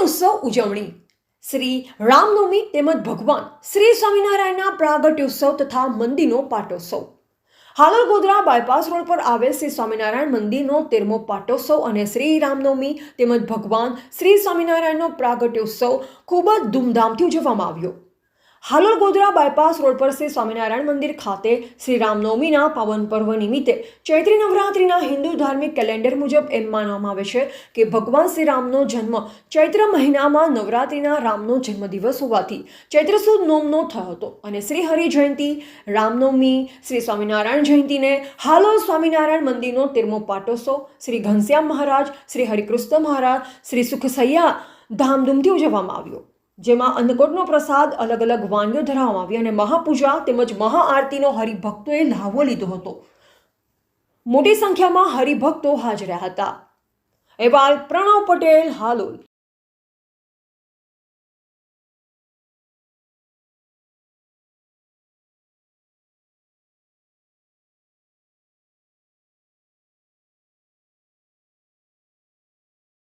પ્રાગટ્યોત્સવ ઉજવણી શ્રી રામનવમી તેમજ ભગવાન શ્રી સ્વામિનારાયણના પ્રાગટ્યોત્સવ તથા મંદિરનો પાટોત્સવ હાલોલ ગોધરા બાયપાસ રોડ પર આવેલ શ્રી સ્વામિનારાયણ મંદિરનો 13મો પાટોત્સવ અને શ્રી રામનવમી તેમજ ભગવાન શ્રી સ્વામિનારાયણનો પ્રાગટ્યોત્સવ ખૂબ જ ધૂમધામથી ઉજવવામાં આવ્યો। હાલોલ ગોધરા બાયપાસ રોડ પર શ્રી સ્વામિનારાયણ મંદિર ખાતે શ્રી રામનવમીના પાવન પર્વ નિમિત્તે ચૈત્રી નવરાત્રિના હિન્દુ ધાર્મિક કેલેન્ડર મુજબ એમ માનવામાં આવે છે કે ભગવાન શ્રી રામનો જન્મ ચૈત્ર મહિનામાં નવરાત્રિના રામનો જન્મદિવસ હોવાથી ચૈત્ર સુદ નોમનો થયો હતો અને શ્રી હરિ જયંતિ રામનવમી શ્રી સ્વામિનારાયણ જયંતિને હાલોલ સ્વામિનારાયણ મંદિરનો 13મો પાટોત્સવ શ્રી ઘનશ્યામ મહારાજ શ્રી હરિકૃષ્ણ મહારાજ શ્રી સુખસૈયા ધામધૂમથી ઉજવવામાં આવ્યો, જેમાં અન્નકોટનો પ્રસાદ અલગ અલગ વાનગીઓ ધરાવવામાં આવી અને મહાપૂજા તેમજ મહાઆરતીનો હરિભક્તોએ લાહવો લીધો હતો। મોટી સંખ્યામાં હરિભક્તો હાજર રહ્યા હતા। અહેવાલ પ્રણવ પટેલ, હાલોલ।